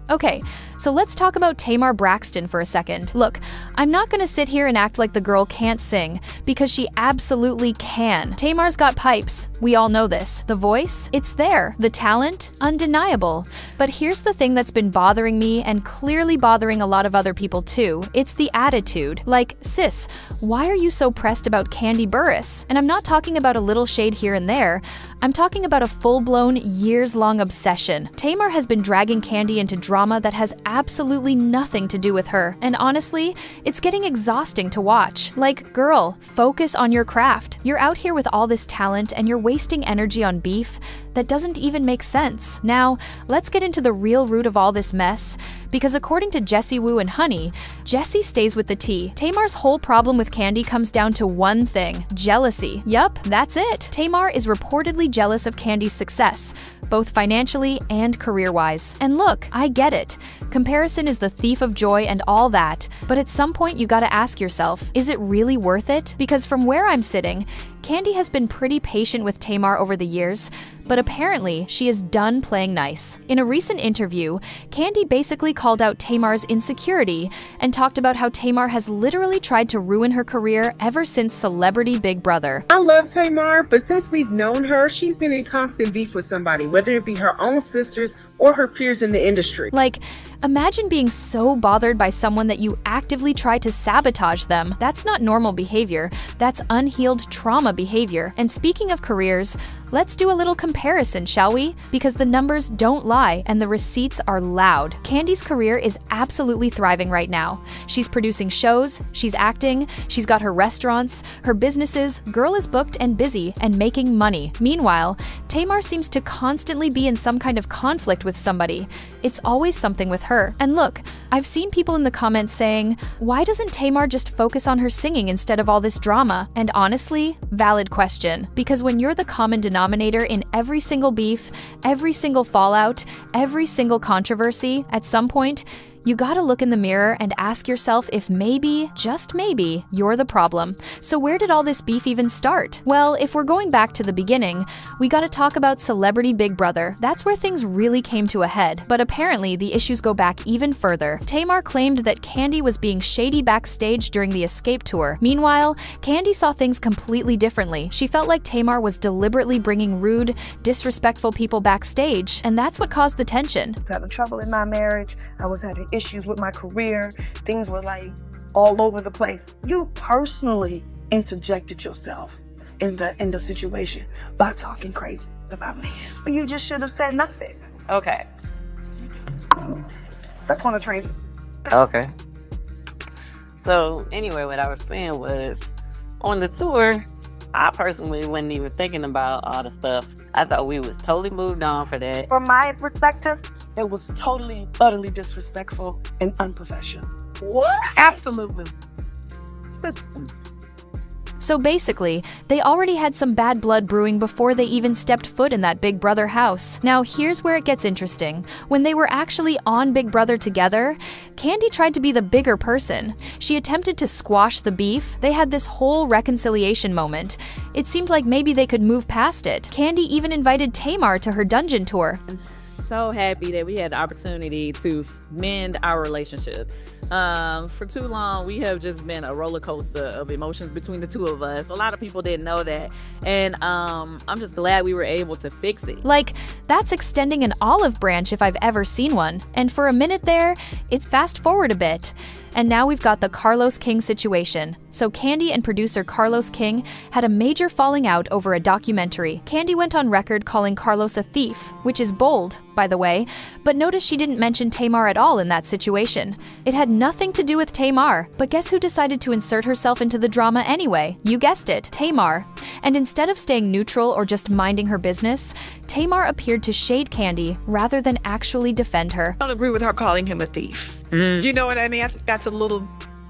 Okay, so let's talk about Tamar Braxton for a second. Look, I'm not gonna sit here and act like the girl can't sing, because she absolutely can. Tamar's got pipes. We all know this. The voice? It's there. The talent? Undeniable. But here's the thing that's been bothering me and clearly bothering a lot of other people too. It's the attitude. Like, sis, why are you so pressed about Kandi Burrus? And I'm not talking about a little shade here and there. I'm talking about a full-blown, years-long obsession. Tamar has been dragging Kandi into drama that has absolutely nothing to do with her, and honestly, it's getting exhausting to watch. Like, girl, focus on your craft. You're out here with all this talent and you're wasting energy on beef that doesn't even make sense. Now, let's get into the real root of all this mess, because according to Jessie Woo and Honey, Jessie stays with the tea. Tamar's whole problem with Kandi comes down to one thing: jealousy. Yup, that's it. Tamar is reportedly jealous of Kandi's success, both financially and career-wise. And look, I get it. Comparison is the thief of joy and all that, but at some point you gotta ask yourself, is it really worth it? Because from where I'm sitting, Kandi has been pretty patient with Tamar over the years, but apparently she is done playing nice. In a recent interview, Kandi basically called out Tamar's insecurity and talked about how Tamar has literally tried to ruin her career ever since Celebrity Big Brother. I love Tamar, but since we've known her, she's been in constant beef with somebody, whether it be her own sisters or her peers in the industry. Like, imagine being so bothered by someone that you actively try to sabotage them. That's not normal behavior. That's unhealed trauma behavior. And speaking of careers, let's do a little comparison, shall we? Because the numbers don't lie and the receipts are loud. Kandi's career is absolutely thriving right now. She's producing shows, she's acting, she's got her restaurants, her businesses. Girl is booked and busy and making money. Meanwhile, Tamar seems to constantly be in some kind of conflict with somebody. It's always something with her. And look, I've seen people in the comments saying, why doesn't Tamar just focus on her singing instead of all this drama? And honestly, valid question. Because when you're the common denominator in every single beef, every single fallout, every single controversy, at some point, you gotta look in the mirror and ask yourself if maybe, just maybe, you're the problem. So where did all this beef even start? Well, if we're going back to the beginning, we gotta talk about Celebrity Big Brother. That's where things really came to a head. But apparently, the issues go back even further. Tamar claimed that Kandi was being shady backstage during the Escape tour. Meanwhile, Kandi saw things completely differently. She felt like Tamar was deliberately bringing rude, disrespectful people backstage, and that's what caused the tension. I was having trouble in my marriage. I was having issues with my career. Things were like all over the place. You personally interjected yourself in the situation by talking crazy about me. But you just should have said nothing. Okay. That's on a train. Okay. So anyway, what I was saying was, on the tour, I personally wasn't even thinking about all the stuff. I thought we was totally moved on for that. From my perspective, it was totally, utterly disrespectful and unprofessional. What? Absolutely. Listen. So basically, they already had some bad blood brewing before they even stepped foot in that Big Brother house. Now here's where it gets interesting. When they were actually on Big Brother together, Kandi tried to be the bigger person. She attempted to squash the beef. They had this whole reconciliation moment. It seemed like maybe they could move past it. Kandi even invited Tamar to her dungeon tour. So happy that we had the opportunity to mend our relationship. For too long, we have just been a roller coaster of emotions between the two of us. A lot of people didn't know that, and I'm just glad we were able to fix it. Like, that's extending an olive branch if I've ever seen one. And for a minute there, it's fast forward a bit. And now we've got the Carlos King situation. So Kandi and producer Carlos King had a major falling out over a documentary. Kandi went on record calling Carlos a thief, which is bold, by the way, but notice she didn't mention Tamar at all in that situation. It had nothing to do with Tamar, but guess who decided to insert herself into the drama anyway? You guessed it, Tamar. And instead of staying neutral or just minding her business, Tamar appeared to shade Kandi rather than actually defend her. I don't agree with her calling him a thief. You know what I mean? I think that's a little,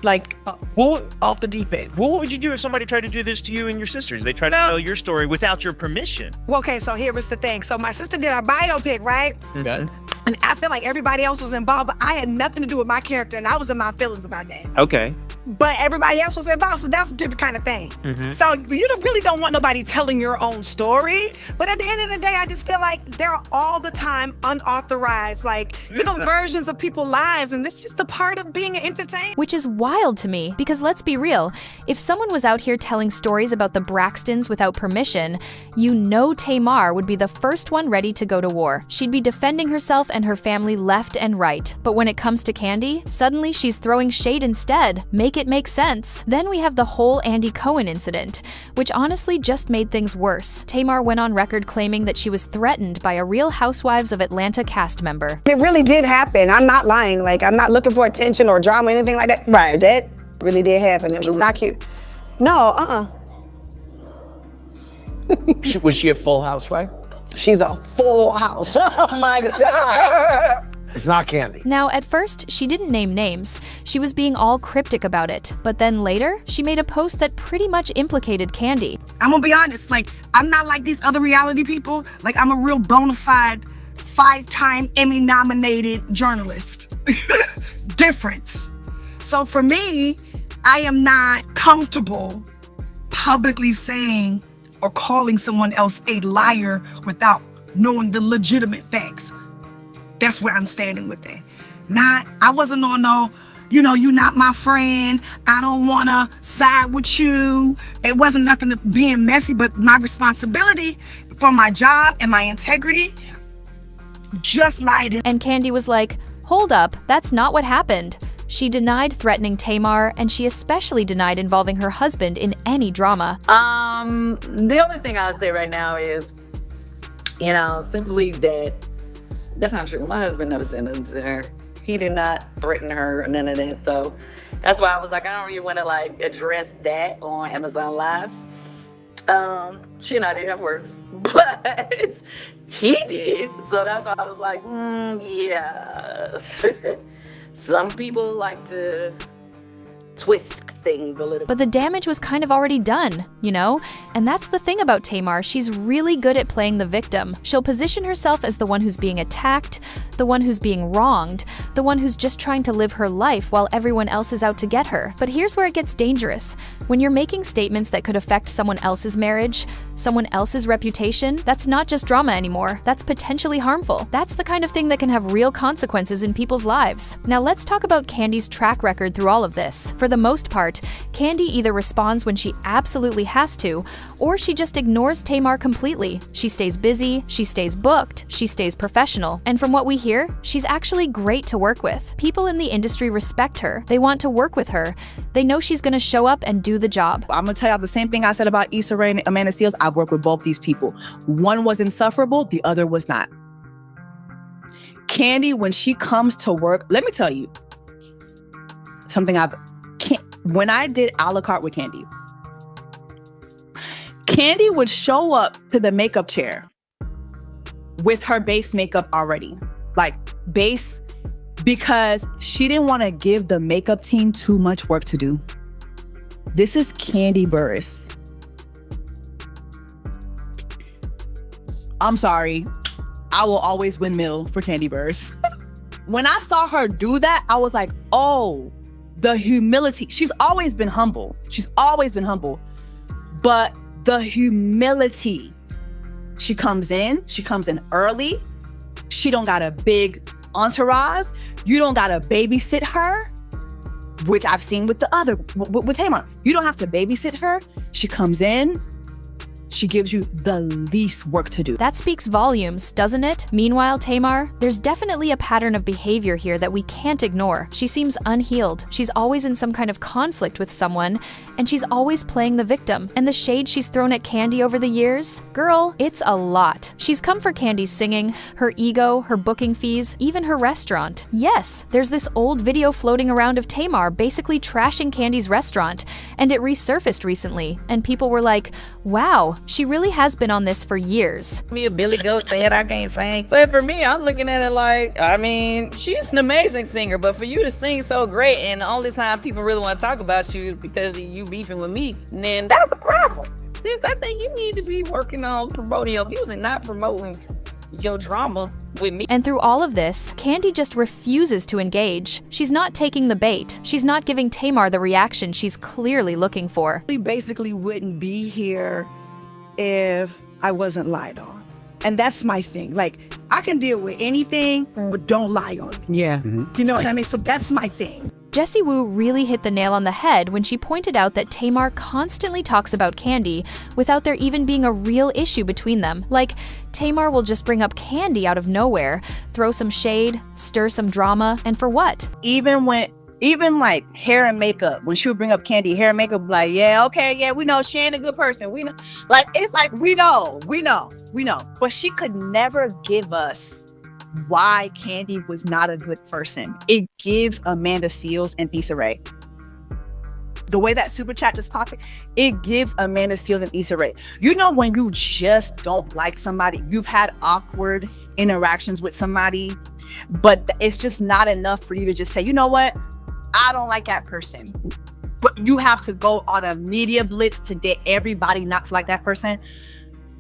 like, off the deep end. Well, what would you do if somebody tried to do this to you and your sisters? They tried to tell your story without your permission. Well, okay, so here was the thing. So my sister did our biopic, right? Okay. And I feel like everybody else was involved, but I had nothing to do with my character, and I was in my feelings about that. Okay. but everybody else was involved, so that's a different kind of thing. So you really don't want nobody telling your own story. But at the end of the day, I just feel like there are all the time unauthorized, versions of people's lives, and this is just a part of being an entertainer. Which is wild to me, because let's be real, if someone was out here telling stories about the Braxtons without permission, you know Tamar would be the first one ready to go to war. She'd be defending herself and her family left and right. But when it comes to Kandi, suddenly she's throwing shade instead. Make it make sense. Then we have the whole Andy Cohen incident, which honestly just made things worse. Tamar went on record claiming that she was threatened by a Real Housewives of Atlanta cast member. It really did happen. I'm not lying. I'm not looking for attention or drama or anything like that. Right, that really did happen. It was not cute. No, Was she a full housewife? She's a full house. Oh my God. It's not Kandi. Now, at first, she didn't name names. She was being all cryptic about it. But then later, she made a post that pretty much implicated Kandi. I'm gonna be honest, I'm not like these other reality people. I'm a real bona fide 5-time Emmy-nominated journalist. Difference. So for me, I am not comfortable publicly saying or calling someone else a liar without knowing the legitimate facts. That's where I'm standing with that. I wasn't on no, you're not my friend. I don't want to side with you. It wasn't nothing to being messy, but my responsibility for my job and my integrity just lied in. And Kandi was like, hold up, that's not what happened. She denied threatening Tamar, and she especially denied involving her husband in any drama. The only thing I'll say right now is, simply that that's not true. My husband never said nothing to her. He did not threaten her or none of that. So that's why I was like, I don't really want to address that on Amazon Live. She and I didn't have words, but he did. So that's why I was like, yeah. Some people like to twist things a little. But the damage was kind of already done, And that's the thing about Tamar, she's really good at playing the victim. She'll position herself as the one who's being attacked, the one who's being wronged, the one who's just trying to live her life while everyone else is out to get her. But here's where it gets dangerous. When you're making statements that could affect someone else's marriage, someone else's reputation, that's not just drama anymore. That's potentially harmful. That's the kind of thing that can have real consequences in people's lives. Now let's talk about Kandi's track record through all of this. For the most part, Kandi either responds when she absolutely has to, or she just ignores Tamar completely. She stays busy, she stays booked, she stays professional. And from what we hear, she's actually great to work with. People in the industry respect her. They want to work with her. They know she's gonna show up and do the job. I'm gonna tell y'all the same thing I said about Issa Rae and Amanda Seales. I've worked with both these people. One was insufferable, the other was not. Kandi, when she comes to work, let me tell you something when I did a la carte with Kandi would show up to the makeup chair with her base makeup already. Base, because she didn't want to give the makeup team too much work to do. This is Kandi Burrus. I'm sorry. I will always windmill for Kandi Burrus. When I saw her do that, I was like, oh, the humility. She's always been humble. But the humility. She comes in early. She don't got a big entourage. You don't got to babysit her, which I've seen with with Tamar. You don't have to babysit her. She comes in. She gives you the least work to do. That speaks volumes, doesn't it? Meanwhile, Tamar, there's definitely a pattern of behavior here that we can't ignore. She seems unhealed. She's always in some kind of conflict with someone, and she's always playing the victim. And the shade she's thrown at Kandi over the years, girl, it's a lot. She's come for Kandi's singing, her ego, her booking fees, even her restaurant. Yes, there's this old video floating around of Tamar basically trashing Kandi's restaurant, and it resurfaced recently, and people were like, wow, she really has been on this for years. Me a Billy Goat said I can't sing. But for me, I'm looking at it she's an amazing singer, but for you to sing so great and the only time people really want to talk about you is because you beefing with me, then that's a problem. Sis, I think you need to be working on promoting your music, not promoting your drama with me. And through all of this, Kandi just refuses to engage. She's not taking the bait. She's not giving Tamar the reaction she's clearly looking for. We basically wouldn't be here if I wasn't lied on. And that's my thing. Like, I can deal with anything, but don't lie on me. Yeah. You know what I mean? So that's my thing. Jessie Woo really hit the nail on the head when she pointed out that Tamar constantly talks about Kandi without there even being a real issue between them. Like, Tamar will just bring up Kandi out of nowhere, throw some shade, stir some drama, and for what? Even like hair and makeup, when she would bring up Kandi, hair and makeup, like, yeah, okay, yeah, we know she ain't a good person. We know, like, it's like, we know. But she could never give us why Kandi was not a good person. It gives Amanda Seales and Issa Rae. The way that super chat just talked, it gives Amanda Seales and Issa Rae. You know, when you just don't like somebody, you've had awkward interactions with somebody, but it's just not enough for you to just say, you know what? I don't like that person. But you have to go on a media blitz to get everybody not to like that person.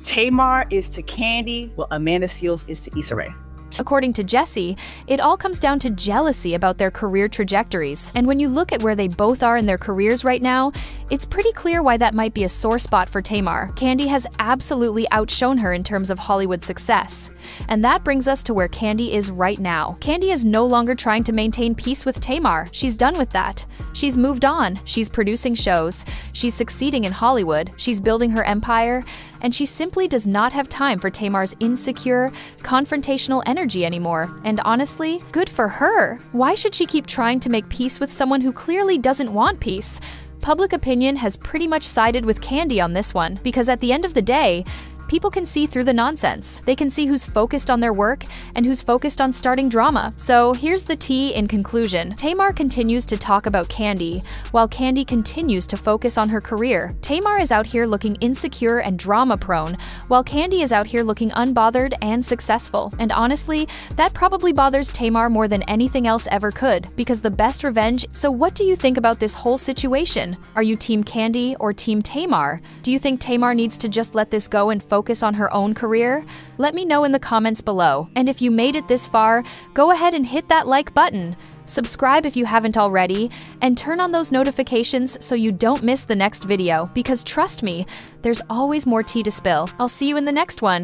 Tamar is to Kandi, what Amanda Seales is to Issa Rae. According to Jessie, it all comes down to jealousy about their career trajectories. And when you look at where they both are in their careers right now, it's pretty clear why that might be a sore spot for Tamar. Kandi has absolutely outshone her in terms of Hollywood success. And that brings us to where Kandi is right now. Kandi is no longer trying to maintain peace with Tamar. She's done with that. She's moved on. She's producing shows. She's succeeding in Hollywood. She's building her empire. And she simply does not have time for Tamar's insecure, confrontational energy anymore. And honestly, good for her. Why should she keep trying to make peace with someone who clearly doesn't want peace? Public opinion has pretty much sided with Kandi on this one, because at the end of the day, people can see through the nonsense. They can see who's focused on their work and who's focused on starting drama. So here's the tea in conclusion. Tamar continues to talk about Kandi, while Kandi continues to focus on her career. Tamar is out here looking insecure and drama-prone, while Kandi is out here looking unbothered and successful. And honestly, that probably bothers Tamar more than anything else ever could, because the best revenge. So what do you think about this whole situation? Are you Team Kandi or Team Tamar? Do you think Tamar needs to just let this go and focus on her own career? Let me know in the comments below. And if you made it this far, go ahead and hit that like button. Subscribe if you haven't already, and turn on those notifications so you don't miss the next video, because trust me, there's always more tea to spill. I'll see you in the next one.